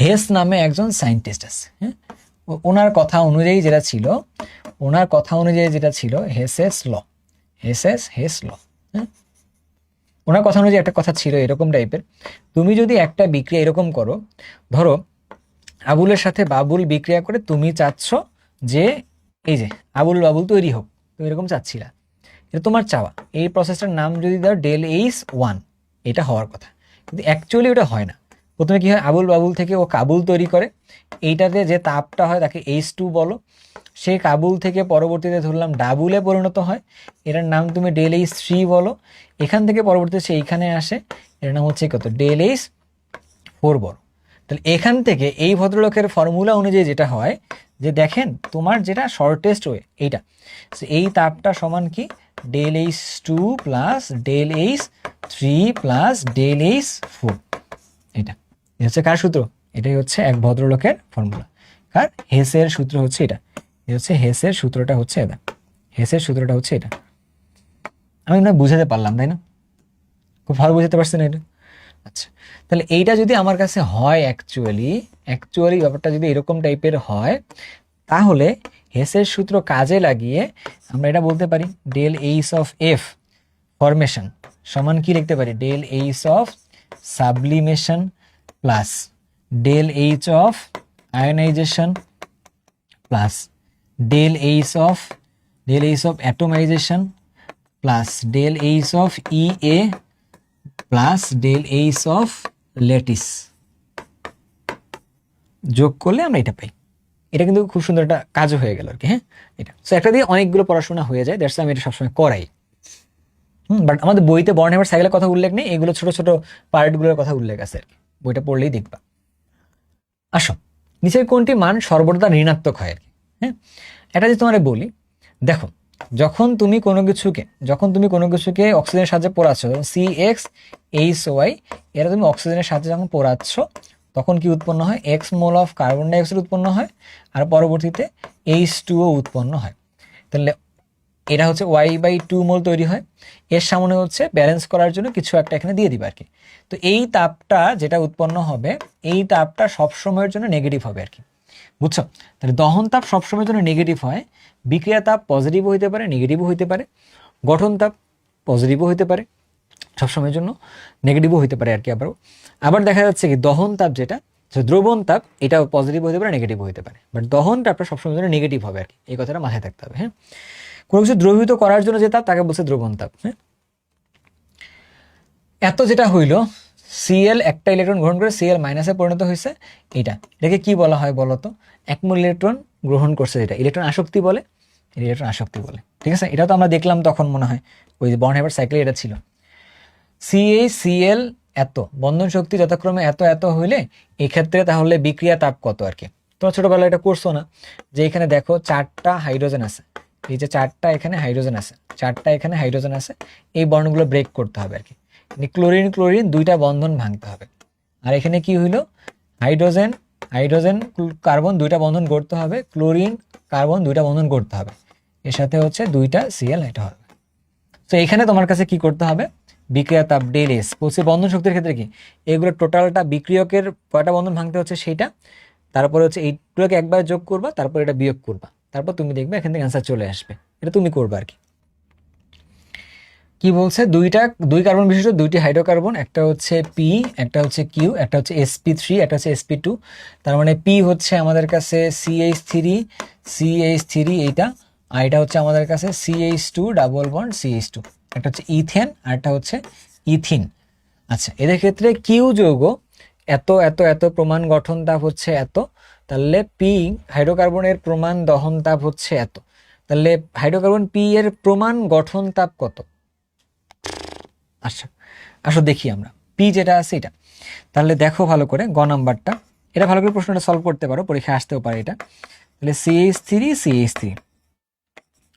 Has নামে একজন scientist আছে, হ্যাঁ, ওনার কথা অনুযায়ী যেটা ছিল হেসেস ল, হেস ল, হ্যাঁ, ওনার কথা অনুযায়ী একটা কথা ছিল এরকম টাইপের, তুমি যদি একটা বিক্রিয়া এরকম করো, ধরো আবুলের সাথে বাবুল বিক্রিয়া করে তুমি চাচ্ছ যে এই যে আবুল বাবুল তৈরি হোক, তুমি এরকম চাচ্ছিলা, এটা তোমার চাওয়া। এই প্রসেসটার নাম যদি দাও ডেল এইচ ওয়ান, এটা হওয়ার কথা, কিন্তু অ্যাকচুয়ালি ওটা হয় না। প্রথমে কি হয়, আবুল বাবুল থেকে ও কাবুল তৈরি করে, এইটাতে যে তাপটা হয় তাকে এইচ টু বলো, সেই কাবুল থেকে পরবর্তীতে ধরলাম ডাবুলে পরিণত হয়, এটার নাম তুমি ডেল এইচ থ্রি বলো, এখান থেকে পরবর্তীতে সে এইখানে আসে, এর নাম হচ্ছে কত, ডেল এইচ ফোর বলো। তাহলে এখান থেকে এই ভদ্রলোকের ফর্মুলা অনুযায়ী যেটা হয় যে দেখেন তোমার যেটা শর্টেস্ট ওয়ে এইটা, এই তাপটা সমান কি del H two plus del H three plus del H four, এটা হচ্ছে কার সূত্র, এটাই হচ্ছে এক ভদ্রলোকের ফর্মুলা। কার, হেসের সূত্র হচ্ছে এটা, হচ্ছে হেসের সূত্রটা হচ্ছে এটা, হেসের সূত্রটা হচ্ছে এটা। আমি না বুঝাতে পারলাম তাই না, খুব ভালো বুঝতে পারছেন এটা। আচ্ছা, তাহলে এইটা যদি আমার কাছে হয় অ্যাকচুয়ালি ব্যাপারটা যদি এরকম টাইপের হয়, তাহলে হেসের সূত্র কাজে লাগিয়ে আমরা এটা বলতে পারি del H of F formation সমান কি লিখতে পারি, del H of sublimation plus del H of ionisation plus del H of atomisation plus del H of EA plus del H of lattice, যোগ করলে আমরা এটা পাই। এটা কিন্তু খুব সুন্দর একটা কাজও হয়ে গেল আর কি, হ্যাঁ, এটা সো একটা দিয়ে অনেকগুলো পড়াশোনা হয়ে যায়, দ্যাটস আমি এটা সবসময় করাই। বাট আমাদের বইতে বর্নহেইমার সাইকেলের কথা উল্লেখ নেই, এগুলো ছোট ছোট পার্টগুলোর কথা উল্লেখ আছে আর কি, বইটা পড়লেই দেখবা। আসো, নিচের কোনটি মান সর্বদা ঋণাত্মক হয় আর কি, হ্যাঁ, এটা যদি তোমার বলি, দেখো যখন তুমি কোনো কিছুকে অক্সিজেনের সাহায্যে পোড়াচ্ছ, CX HY এরা তুমি অক্সিজেনের সাহায্যে যখন পোড়াচ্ছ তখন কি উৎপন্ন হয়, x mole of carbon dioxide উৎপন্ন হয়, আর পরবর্তীতে H2O উৎপন্ন হয়। তাহলে এটা হচ্ছে Y/2 মোল তৈরি হয়, এর সামনে হচ্ছে ব্যালেন্স করার জন্য কিছু একটা এখানে দিয়ে দিবে আর কি। তো এই তাপটা যেটা উৎপন্ন হবে, এই তাপটা সবসময়ের জন্য নেগেটিভ হবে আর কি, বুঝছো? তাহলে দহন তাপ সবসময়ের জন্য নেগেটিভ হয়, বিক্রিয়া তাপ পজিটিভও হইতে পারে নেগেটিভও হইতে পারে, গঠন তাপ পজিটিভও হইতে পারে সবসময়ের জন্য, নেগেটিভও হইতে পারে আর কি। আবার দেখা যাচ্ছে কি দহন তাপ যেটা দ্রবণ তাপ, এটা পজিটিভ হতে পারে নেগেটিভ হতে পারে, বাট দহন তাপটা সবসময়ের জন্য নেগেটিভ হবে আর কি, এই কথাটা মাথায় থাকতে হবে, হ্যাঁ। কোনো কিছু দ্রবীভূত করার জন্য যে তাপ তাকে বলছে দ্রবণ তাপ, হ্যাঁ। এত যেটা হইলো Cl একটা ইলেকট্রন গ্রহণ করে Cl মাইনাসে পরিণত হয়েছে, এটাকে কি বলা হয় বলতো, এক মোল ইলেকট্রন গ্রহণ করছে, যেটা ইলেকট্রন আসক্তি বলে, ইলেকট্রন আসক্তি বলে, ঠিক আছে। এটা তো আমরা দেখলাম তখন মনে হয় ওই যে বর্নহেইমার সাইকেলে এটা ছিল, CaCl এত বন্ধন শক্তি যথাক্রমে এত এত হইলে এক্ষেত্রে তাহলে বিক্রিয়া তাপ কত আর কি। তোমরা ছোটবেলায় এটা করছো না, যে এখানে দেখো চারটা হাইড্রোজেন আছে, এই যে চারটা এখানে হাইড্রোজেন আছে, চারটা এখানে হাইড্রোজেন আছে, এই বন্ডগুলো ব্রেক করতে হবে আর কি, ক্লোরিন ক্লোরিন দুইটা বন্ধন ভাঙতে হবে, আর এখানে কি হইলো হাইড্রোজেন হাইড্রোজেন কার্বন দুইটা বন্ধন করতে হবে, ক্লোরিন কার্বন দুইটা বন্ধন করতে হবে, এর সাথে হচ্ছে দুইটা Cl এটা হবে। তো এখানে তোমার কাছে কি করতে হবে, বিক্রিয়া তাপ ডেল এস বলছে বন্ধন শক্তির ক্ষেত্রে কি, এগুলো টোটালটা বিক্রিয়কের কয়টা বন্ধন ভাঙতে হচ্ছে সেইটা, তারপরে হচ্ছে এইগুলোকে একবার যোগ করবা, তারপর এটা বিয়োগ করবা, তারপর তুমি দেখবে এখান থেকে অ্যান্সার চলে আসবে, এটা তুমি করবে আর কি। কি বলছে, দুই কার্বন বিশিষ্ট দুইটি হাইড্রোকার্বন, একটা হচ্ছে পি, একটা হচ্ছে কিউ, একটা হচ্ছে sp3, একটা হচ্ছে sp2, তার মানে পি হচ্ছে আমাদের কাছে CH3 এইটা, আর এটা হচ্ছে আমাদের কাছে CH2 ডাবল বন্ড CH2, একটা হচ্ছে ইথেন আর একটা হচ্ছে ইথিন। আচ্ছা, এদের ক্ষেত্রে কিউ যৌগ এত এত এত প্রমাণ গঠন তাপ হচ্ছে এত, তাহলে পি হাইড্রোকার্বনের প্রমাণ দহন তাপ হচ্ছে এত, তাহলে হাইড্রোকার্বন পি এর প্রমাণ গঠন তাপ কত। আচ্ছা আসো দেখি আমরা পি যেটা আছে এটা, তাহলে দেখো ভালো করে গ নাম্বারটা, এটা ভালো করে প্রশ্নটা সলভ করতে পারো, পরীক্ষায় আসতেও পারে এটা। তাহলে CH3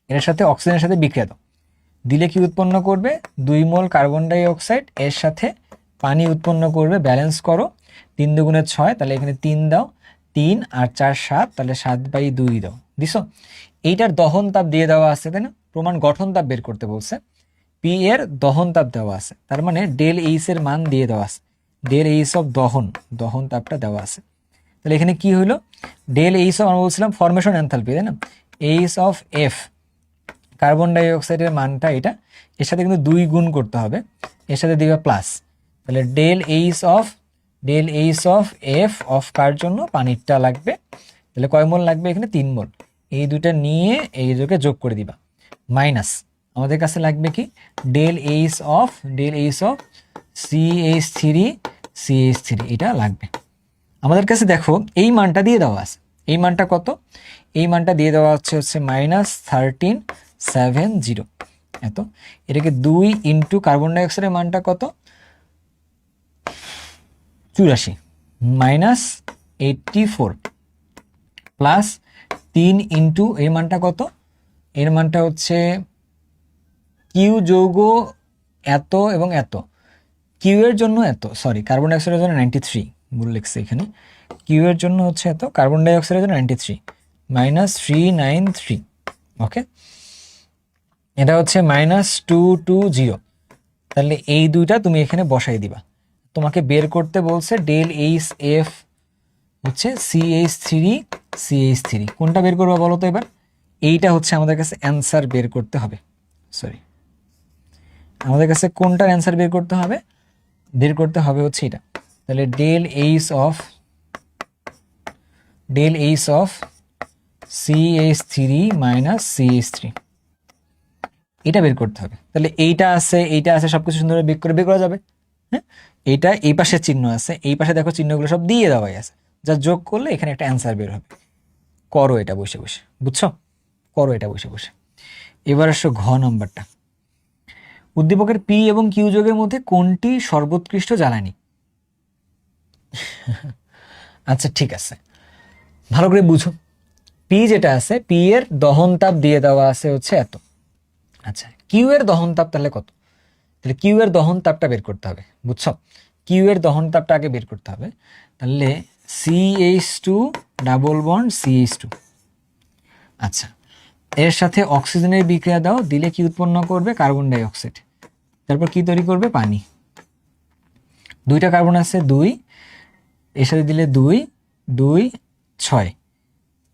এর সাথে অক্সিজেনের সাথে বিক্রিয়া দাও, দিলে কি উৎপন্ন করবে, 2 মোল কার্বন ডাই অক্সাইড এর সাথে পানি উৎপন্ন করবে, ব্যালেন্স করো, 3 দুগুণে 6, তাহলে এখানে 3 দাও, 3 আর 4 7, তাহলে 7/2 দাও, দিছো। এইটার দহন তাপ দিয়ে দেওয়া আছে তাই না, প্রমাণ গঠন তাপ বের করতে বলছে, পি এর দহন তাপ দেওয়া আছে, তার মানে ডেল এইচ এর মান দিয়ে দেওয়া আছে, ডেল এইচ অফ দহন তাপটা দেওয়া আছে। তাহলে এখানে কি হইলো, ডেল এইচ অফ, আমরা বলছিলাম ফরমেশন এনথালপি, তাই না, H of F carbon die অক্সাইডের মানটা এটা, এর সাথে কিন্তু 2 গুণ করতে হবে, এর সাথে দিবে প্লাস, তাহলে del H of F of কার জন্য, পানিরটা লাগবে, তাহলে কয় মোল লাগবে এখানে 3 মোল, এই দুটা নিয়ে এই দুটোকে যোগ করে দিবা, মাইনাস আমাদের কাছে লাগবে কি ডেল এইচ অফ CH3 এটা লাগবে আমাদের কাছে। দেখো এই মানটা দিয়ে দেওয়া আছে, এই মানটা কত, এই মানটা দিয়ে দেওয়া হচ্ছে -1370 এত, এটাকে 2 ইন্টু কার্বন ডাইঅক্সাইডের মানটা কত 84 -84 প্লাস 3 ইন্টু এর মানটা কত, এর মানটা হচ্ছে কিউ যৌগ এত এবং এত, কিউ এর জন্য এত, সরি কার্বন ডাইঅক্সাইডের জন্য 93 ভুল লিখছে এখানে, কিউ এর জন্য হচ্ছে এত, কার্বন ডাইঅক্সাইডের জন্য 93 -393, ওকে, এটা হচ্ছে -220, তাহলে এই দুইটা তুমি এখানে বসাই দিবা, তোমাকে বের করতে বলছে ডেল এইচ এফ হচ্ছে CH3 কোনটা বের করবা বলো তো এবার, এইটা হচ্ছে আমাদের কাছে অ্যান্সার বের করতে হবে, সরি আমাদের কাছে কোনটার অ্যান্সার বের করতে হবে হচ্ছে এটা, তাহলে del H of CH3 CH3 এটা বের করতে হবে, তাহলে এইটা আছে সবকিছু সুন্দর বের করা যাবে, হ্যাঁ, এইটা এই পাশে চিহ্ন আছে, এই পাশে দেখো চিহ্নগুলো সব দিয়ে দেওয়াই আছে, যা যোগ করলে এখানে একটা অ্যান্সার বের হবে, করো এটা বসে বসে, বুঝছো, করো এটা বসে বসে। এবার আসো ঘ নাম্বারটা, উদ্দীপকের পি এবং কিউ যোগের মধ্যে কোনটি সর্বোৎকৃষ্ট জ্বালানি? আচ্ছা ঠিক আছে, ভালো করে বুঝো, পি যেটা আছে, পি এর দহন তাপ দিয়ে দেওয়া আছে হচ্ছে এত, আচ্ছা কিউ এর দহন তাপ তাহলে কত, তাহলে কিউ এর দহন তাপটা বের করতে হবে, বুঝছো, কিউ এর দহন তাপটা আগে বের করতে হবে, তাহলে CH2 ডাবল বন্ড CH2, আচ্ছা এর সাথে অক্সিজেনের বিক্রিয়া দাও, দিলে কি উৎপন্ন করবে, কার্বন ডাই অক্সাইড, তারপর কি তৈরি করবে, পানি, দুইটা কার্বন আছে 2, এর সাথে দিলে 2 2 6,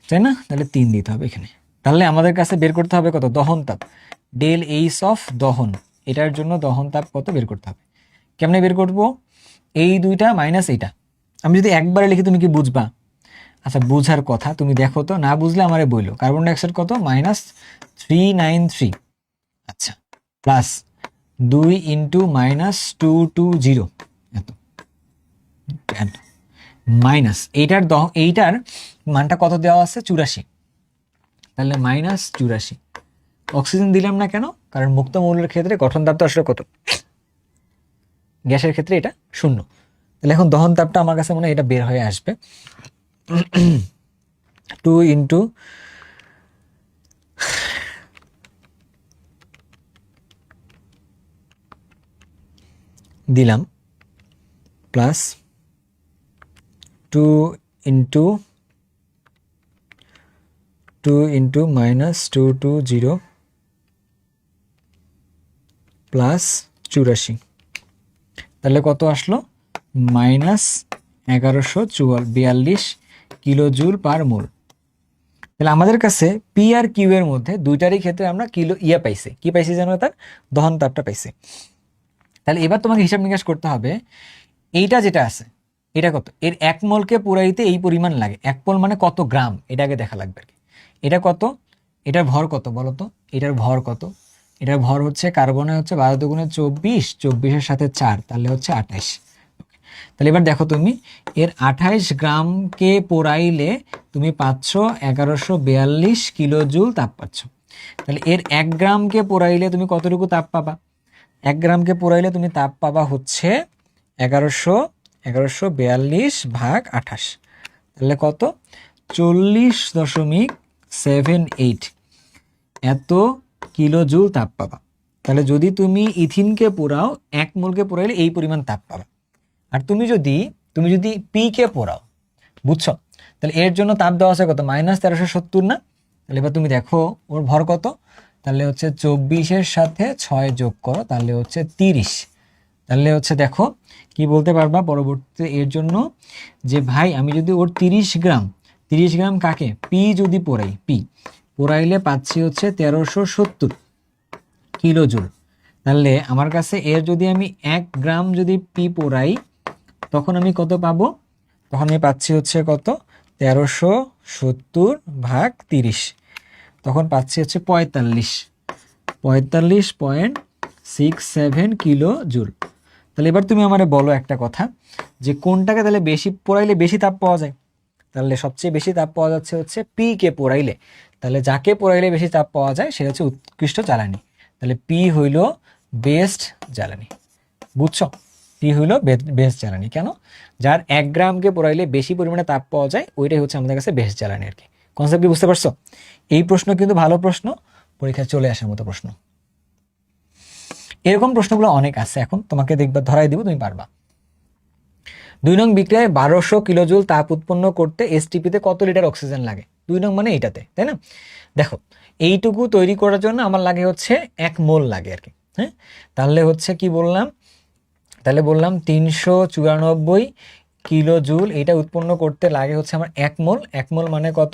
তাই না, তাহলে 3 দিতে হবে এখানে, তাহলে আমাদের কাছে বের করতে হবে কত, দহন তাপ, ডেল এইচ অফ দহন, এটার জন্য দহন তাপ কত বের করতে হবে, কেমনে বের করব, এই দুইটা মাইনাস এইটা, আমি যদি একবারে লিখি তুমি কি বুঝবা, আচ্ছা বুঝার কথা, তুমি দেখো তো, না বুঝলে আমারে বইলো, কার্বন ডাইঅক্সাইড কত -393, আচ্ছা প্লাস 2 ইন্টু -220 এত, মাইনাস এইটার মানটা কত দেওয়া আছে 84, তাহলে -84, অক্সিজেন দিলাম না কেন, কারণ মুক্ত মৌলের ক্ষেত্রে গঠন তাপ তো আসলে কত, গ্যাসের ক্ষেত্রে এটা 0, তাহলে এখন দহন তাপটা আমার কাছে মনে হয় এটা বের হয়ে আসবে 2 ইন্টু দিলাম প্লাস 2 ইন্টু -220 প্লাস 84, তাহলে কত আসলো -1142 কিলো জুল পার মোল। তাহলে আমাদের কাছে পি আর কিউ এর মধ্যে দুইটারই ক্ষেত্রে আমরা কিলো পাইছি, কি পাইছি যেন, তার দহন তাপটা পাইছি। তাহলে এবার তোমাকে হিসাব নিকাশ করতে হবে, এইটা যেটা আছে এটা কত, এর 1 মোলকে পুরাইতে এই পরিমাণ লাগে, 1 মোল মানে কত গ্রাম, এটা আগে দেখা লাগবে আর কি, এটা কত, এটার ভর কত বলো তো, এটার ভর কত, এটার ভর হচ্ছে কার্বনে হচ্ছে 12 দুগুণে 24, 24-এর সাথে 4, তাহলে হচ্ছে 28, তাহলে এবার দেখো তুমি এর 28 গ্রামকে পোড়াইলে তুমি পাচ্ছ 1142 কিলো জুল তাপ পাচ্ছ, তাহলে এর 1 গ্রামকে পোড়াইলে তুমি কতটুকু তাপ পাবা, 1 গ্রামকে পোড়াইলে তুমি তাপ পাবা হচ্ছে 1142 ভাগ 28, তাহলে কত 40.78 এত কিলো জুল তাপ পাবা। তাহলে যদি তুমি ইথিনকে পোড়াও, 1 মোলকে পোড়াইলে এই পরিমাণ তাপ পাবা, আর তুমি যদি পি কে পোড়াও, বুঝছো, তাহলে এর জন্য তাপ দেওয়া আছে কত -1370 না, তাহলে এবার তুমি দেখো ওর ভর কত, তাহলে হচ্ছে 24-এর সাথে 6 যোগ করো, তাহলে হচ্ছে 30, তাহলে হচ্ছে দেখো কি বলতে পারবা পরবর্তীতে এর জন্য, যে ভাই আমি যদি ওর 30 গ্রাম কাকে পি যদি পোড়াই, পি পোড়াইলে পাচ্ছি হচ্ছে 1370 কিলো জুল। তাহলে আমার কাছে এর যদি আমি 1 গ্রাম যদি পি পোড়াই তখন আমি কত পাবো? তখন আমি পাচ্ছি হচ্ছে কত, 1370/30, তখন পাচ্ছি হচ্ছে 45.67 কিলো জুল। তাহলে এবার তুমি আমারে বলো একটা কথা, যে কোনটাকে তাহলে বেশি পোড়াইলে বেশি তাপ পাওয়া যায়? তাহলে সবচেয়ে বেশি তাপ পাওয়া যাচ্ছে হচ্ছে পি কে পোড়াইলে। তাহলে যাকে পোড়াইলে বেশি তাপ পাওয়া যায় সেটা হচ্ছে উৎকৃষ্ট জ্বালানি। তাহলে পি হইল বেস্ট জ্বালানি। বুঝছো? পি হইল বেস্ট জ্বালানি। কেন? যার 1 গ্রামকে পোড়াইলে বেশি পরিমাণে তাপ পাওয়া যায় ওইটাই হচ্ছে আমাদের কাছে বেস্ট জ্বালানি আর কি। কনসেপ্ট কি বুঝতে পারছো? এই প্রশ্ন কিন্তু ভালো প্রশ্ন, পরীক্ষায় চলে আসার মতো প্রশ্ন। এরকম প্রশ্নগুলো অনেক আছে, এখন তোমাকে দেখবা ধরাই দিব, তুমি পারবা। 2 নং বিক্রিয়ায় 1200 কিলোজুল তাপ উৎপন্ন করতে এসটিপিতে কত লিটার অক্সিজেন লাগে? 2 নং মানে এইটাতে, তাই না? দেখো এইটুকু তৈরি করার জন্য আমার লাগে হচ্ছে 1 মোল লাগে আর কি। হ্যাঁ, তাহলে হচ্ছে কি বললাম, তাহলে বললাম 394 কিলো জুল এটা উৎপন্ন করতে লাগে হচ্ছে আমার 1 মোল। 1 মোল মানে কত?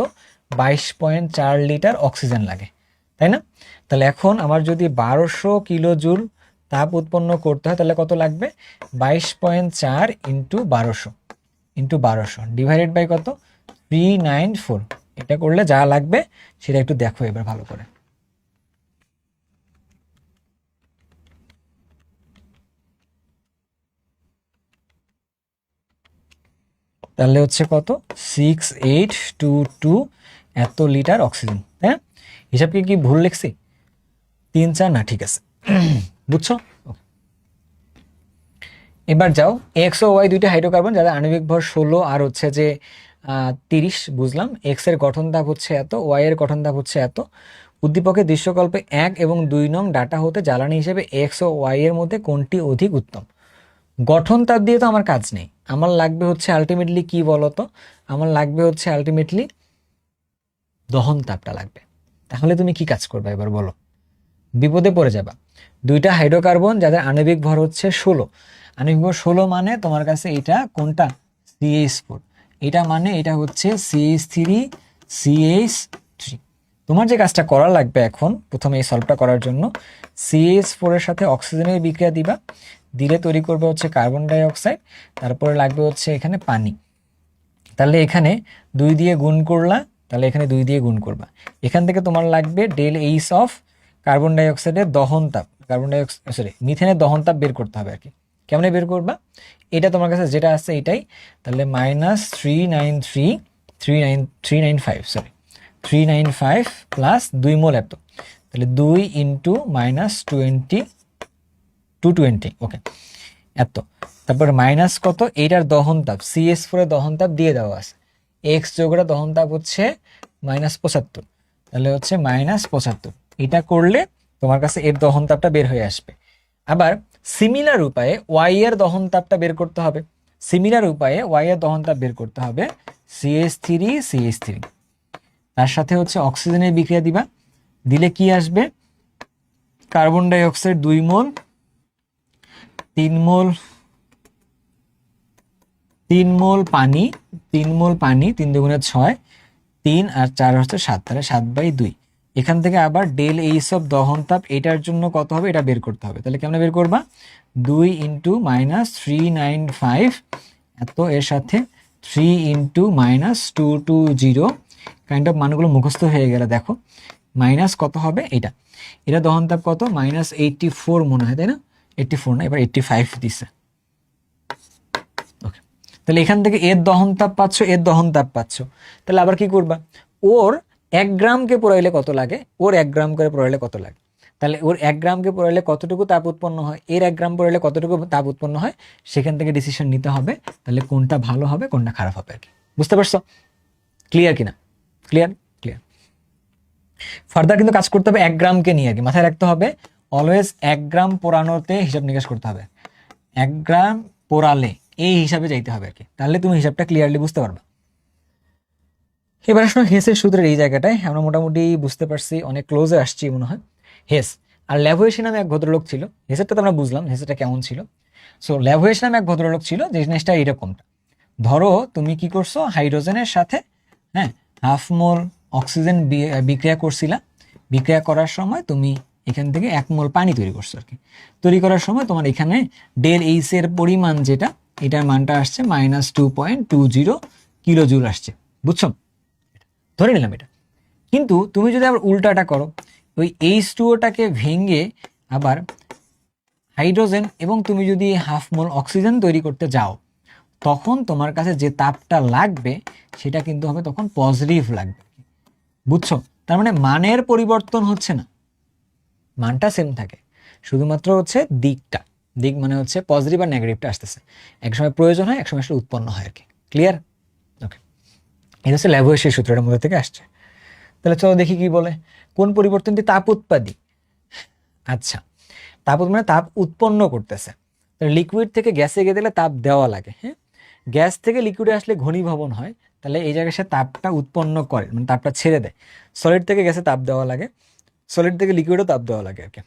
22.4 লিটার অক্সিজেন লাগে, তাই না? তাহলে এখন আমার যদি 1200 কিলো জুল তাপ উৎপন্ন করতে হয় তাহলে কত লাগবে? 22.4 ইন্টু 1200 ডিভাইডেড বাই কত? 394। এটা করলে যা লাগবে সেটা একটু দেখো এবার ভালো করে। তাহলে হচ্ছে কত? 6822 এত লিটার অক্সিজেন, হ্যাঁ? হিসাব কি ভুল লিখছি? 3-4 না, ঠিক আছে। বুঝছো? এবার যাও, এক্স ও ওয়াই দুইটা হাইড্রোকার্বন যাদের আণবিক ভর 16 আর হচ্ছে যে 30, বুঝলাম। এক্স এর গঠন তাপ হচ্ছে এত, ওয়াই এর গঠন তাপ হচ্ছে এত। উদ্দীপকের দৃশ্যকল্পে 1 এবং 2 নং ডাটা হতে জ্বালানি হিসেবে এক্স ও ওয়াই এর মধ্যে কোনটি অধিক উত্তম? গঠন তাপ দিয়ে তো আমার কাজ নেই, আমার লাগবে হচ্ছে আলটিমেটলি কি বলতো? আমার লাগবে হচ্ছে আলটিমেটলি দহন তাপটা লাগবে। তাহলে তুমি কি কাজ করবে এবার বলো? বিপদে পড়ে যাবা। দুইটা হাইড্রোকার্বন যাদের আণবিক ভর হচ্ছে 16, আণবিক ভর 16 মানে তোমার কাছে এটা কোনটা? CH4। এটা মানে এটা হচ্ছে CH3 CH3। তোমার যে কাজটা করা লাগবে এখন, প্রথমে এই সলভটা করার জন্য CH4 এর সাথে অক্সিজেনের বিক্রিয়া দিবা, দিলে তৈরি করবে হচ্ছে কার্বন ডাই অক্সাইড, তারপরে লাগবে হচ্ছে এখানে পানি। তাহলে এখানে 2 দিয়ে গুণ করলা, তাহলে এখানে 2 দিয়ে গুণ করবা। এখান থেকে তোমার লাগবে del H of carbon die অক্সাইডের দহন তাপ, কার্বন ডাই অক্সাইড সরি মিথেনের দহন তাপ বের করতে হবে আর কি। কেমনে বের করবা? এটা তোমার কাছে যেটা আছে এটাই। তাহলে -395 প্লাস 2 মোল এত, তাহলে 2 ইন্টু -220, ওকে, এত। তারপরে মাইনাস কত? এইটার দহন তাপ CH4 এর দহন তাপ দিয়ে দেওয়া আছে, এক্স যোগের দহন তাপ হচ্ছে -75, তাহলে হচ্ছে -75। এটা করলে তোমার কাছে এর দহন তাপটা বের হয়ে আসবে। আবার সিমিলার উপায়ে ওয়াই এর দহন তাপটা বের করতে হবে, সিমিলার উপায়ে ওয়াই এর দহন তাপ বের করতে হবে CH3 তার সাথে হচ্ছে অক্সিজেনের বিক্রিয়া দিবা, দিলে কি আসবে? কার্বন ডাই অক্সাইড 2 মোল, 3 মোল পানি, 3 মোল পানি, 3 দুগুণে 6, 3 আর 4 হচ্ছে 7, তাহলে 7/2। এখান থেকে আবার ডেল এইচ অফ দহন তাপ এটার জন্য কত হবে এটা বের করতে হবে। তাহলে কেমন বের করবা? 2 ইন্টু -395 এত, এর সাথে 3 ইন্টু -220, কাইন্ড অফ মানগুলো মুখস্থ হয়ে গেলে দেখো মাইনাস কত হবে এটা, এটা দহন তাপ কত? -84 মনে হয়, তাই না? 84 না, এবার 85 দিছে। তাহলে এখান থেকে এর দহন তাপ পাচ্ছ, এর দহন তাপ পাচ্ছ। তাহলে আবার কি করবা? ওর 1 গ্রামকে পোড়াইলে কত লাগে, ওর 1 গ্রাম করে পোড়াইলে কত লাগে, তাহলে ওর 1 গ্রামকে পোড়াইলে কতটুকু তাপ উৎপন্ন হয়, এর 1 গ্রাম পোড়াইলে কতটুকু তাপ উৎপন্ন হয়, সেখান থেকে ডিসিশন নিতে হবে তাহলে কোনটা ভালো হবে কোনটা খারাপ হবে আর কি। বুঝতে পারছো? ক্লিয়ার কিনা? Clear clear. ফার্দার কিন্তু কাজ করতে হবে 1 গ্রামকে নিয়ে আর কি, মাথায় রাখতে হবে অলওয়েজ 1 গ্রাম পোড়ানোতে হিসাব নিকাশ করতে হবে, 1 গ্রাম পোড়ালে এই হিসাবে যাইতে হবে আর কি, তাহলে তুমি হিসাবটা ক্লিয়ারলি বুঝতে পারবা। এবার আসলে হেসের সূত্রের এই জায়গাটায় আমরা মোটামুটি বুঝতে পারছি, অনেক ক্লোজে আসছি মনে হয়। হেস আর ল্যাভোয়েশি নামে এক ভদ্রলোক ছিল, হেসেরটা তো আমরা বুঝলাম হেসেরটা কেমন ছিল। সো ল্যাভোয়েস নামে এক ভদ্রলোক ছিল, যে জিনিসটা এরকমটা, ধরো তুমি কি করছো, হাইড্রোজেনের সাথে হ্যাঁ হাফ মোল অক্সিজেন বিক্রিয়া করছিলা, বিক্রিয়া করার সময় তুমি এখান থেকে 1 মোল পানি তৈরি করছো আর কি। তৈরি করার সময় তোমার এখানে ডেল এইচ এর পরিমাণ যেটা, এটার মানটা আসছে -2.20 কিলো জুল আসছে, বুঝছো? ধরে নিলাম এটা। কিন্তু তুমি যদি আবার উল্টাটা করো, ওই H2O-টাকে ভেঙে আবার হাইড্রোজেন এবং তুমি যদি হাফ মোল অক্সিজেন তৈরি করতে যাও, তখন তোমার কাছে যে তাপটা লাগবে সেটা কিন্তু হবে তখন পজিটিভ লাগবে, বুঝছো? তার মানে মানের পরিবর্তন হচ্ছে না, মানটা সেম থাকে, শুধুমাত্র হচ্ছে দিক মানে হচ্ছে পজিটিভ আর নেগেটিভটা আসতেছে, এক সময় প্রয়োজন হয়, এক সময় সেটা উৎপন্ন হয় আর কি। ক্লিয়ার? ওকে, এটা হচ্ছে ল্যাভোয়েসের সূত্রটার মধ্যে থেকে আসছে। তাহলে চলো দেখি কি বলে, কোন পরিবর্তনটি তাপ উৎপাদী? আচ্ছা, মানে তাপ উৎপন্ন করতেছে। লিকুইড থেকে গ্যাসে গেলে তাপ দেওয়া লাগে, হ্যাঁ, গ্যাস থেকে লিকুইডে আসলে ঘনীভবন হয়, তাহলে এই জায়গায় সে তাপটা উৎপন্ন করে, মানে তাপটা ছেড়ে দেয়। সলিড থেকে গ্যাসে তাপ দেওয়া লাগে, সলিড থেকে লিকুইডও তাপ দেওয়া লাগে আর কি।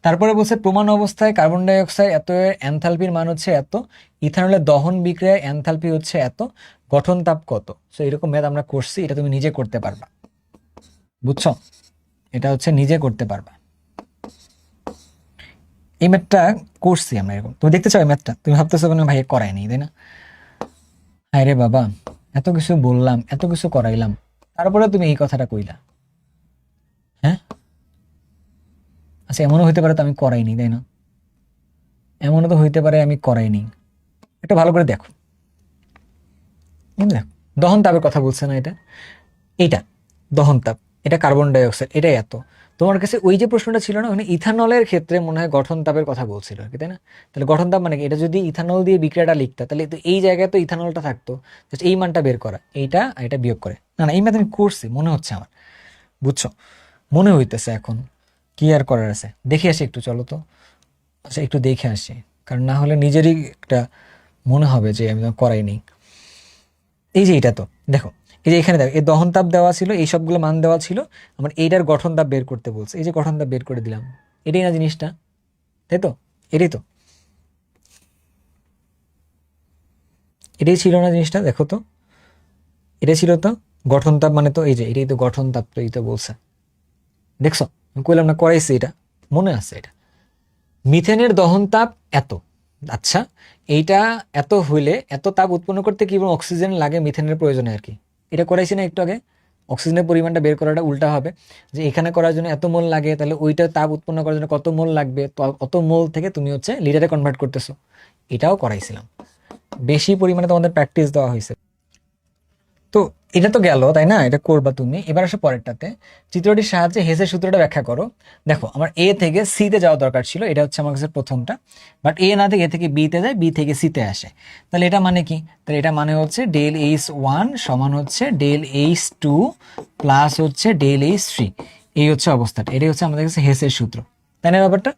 তারপরে বলছে প্রমাণ অবস্থায় কার্বন ডাই অক্সাইড এত এর এনথালপির মান হচ্ছে এত, ইথানলের দহন বিক্রিয়ায় এনথালপি হচ্ছে এত, গঠন তাপ কত। সো এরকম ম্যাথ আমরা করছি, এটা তুমি নিজে করতে পারবা, বুঝছো? এটা হচ্ছে নিজে করতে পারবা। এই ম্যাথটা করছি আমরা এরকম, তুমি দেখতে চাও এই ম্যাথটা? তুমি ভাবতেছো মানে ভাই করায়নি, তাই না? হায় রে বাবা, এত কিছু বললাম, এত কিছু করাইলাম, তারপরে তুমি এই কথাটা কইলা, হ্যাঁ? আচ্ছা, এমনও হইতে পারে তো আমি করাইনি, তাই না? এমনও তো হইতে পারে আমি করাইনি। এটা ভালো করে দেখো, দেখো দহন তাপের কথা বলছে না এটা, এইটা দহন তাপ, এটা কার্বন ডাই অক্সাইড, এটাই এত। তোমার কাছে ওই যে প্রশ্নটা ছিল না, ওখানে ইথানলের ক্ষেত্রে মনে হয় গঠন তাপের কথা বলছিল আর কি, তাই না? তাহলে গঠন তাপ মানে কি? এটা যদি ইথানল দিয়ে বিক্রিয়াটা লিখতা, তাহলে তো এই জায়গায় তো ইথানলটা থাকতো, জাস্ট এই মানটা বের করা, এইটা আর এটা বিয়োগ করে। না না, এই ম্যাথ আমি করছি মনে হচ্ছে আমার, বুঝছো? মনে হইতেছে এখন, কি আর করার আছে, দেখে আসি একটু, চলো তো। আচ্ছা, একটু দেখে আসি, কারণ না হলে নিজেরই একটা মনে হবে যে আমি তো করাইনি। এই যে এটা তো দেখো, এই যে এখানে দেখো, এই দহন তাপ দেওয়া ছিল, এই সবগুলো মান দেওয়া ছিল, আমার এইটার গঠন তাপ বের করতে বলছে, এই যে গঠন তাপ বের করে দিলাম, এটাই না জিনিসটা, তাই তো? এটাই তো, এটাই ছিল না জিনিসটা, দেখো তো, এটাই ছিল তো গঠন তাপ, মানে তো এই যে এটাই তো গঠন তাপ, তো এই তো বলছে, দেখছো? আমি কইলাম না, করাইছি, এটা মনে আছে। এটা মিথেনের দহন তাপ এত, আচ্ছা, এইটা এত হইলে এত তাপ উৎপন্ন করতে কি অক্সিজেন লাগে মিথেনের প্রয়োজনে আর কি, এটা করাইছি না একটু আগে? অক্সিজেনের পরিমাণটা বের করাটা উল্টা হবে, যে এখানে করার জন্য এত মোল লাগে, তাহলে ওইটা তাপ উৎপন্ন করার জন্য কত মোল লাগবে, তো অত মোল থেকে তুমি হচ্ছে লিটারে কনভার্ট করতেছো, এটাও করাইছিলাম। বেশি পরিমাণে তোমাদের প্র্যাকটিস দেওয়া হয়েছে। তো এটা তো গেল, তাই না? এটা করবা তুমি। এবার আসো পরেরটাতে, চিত্রটির সাহায্যে হেসের সূত্রটা ব্যাখ্যা করো। দেখো, আমার এ থেকে সি তে যাওয়া দরকার ছিল, এটা হচ্ছে আমার কাছে প্রথমটা, বাট এ না থেকে এ থেকে বি তে যায়, বি থেকে সি তে আসে। তাহলে এটা মানে কি? তাহলে এটা মানে হচ্ছে ডেল এইচ ওয়ান সমান হচ্ছে ডেল এইচ টু প্লাস হচ্ছে ডেল এইচ থ্রি। এই হচ্ছে অবস্থাটা, এটাই হচ্ছে আমাদের কাছে হেসের সূত্র, তাই না ব্যাপারটা?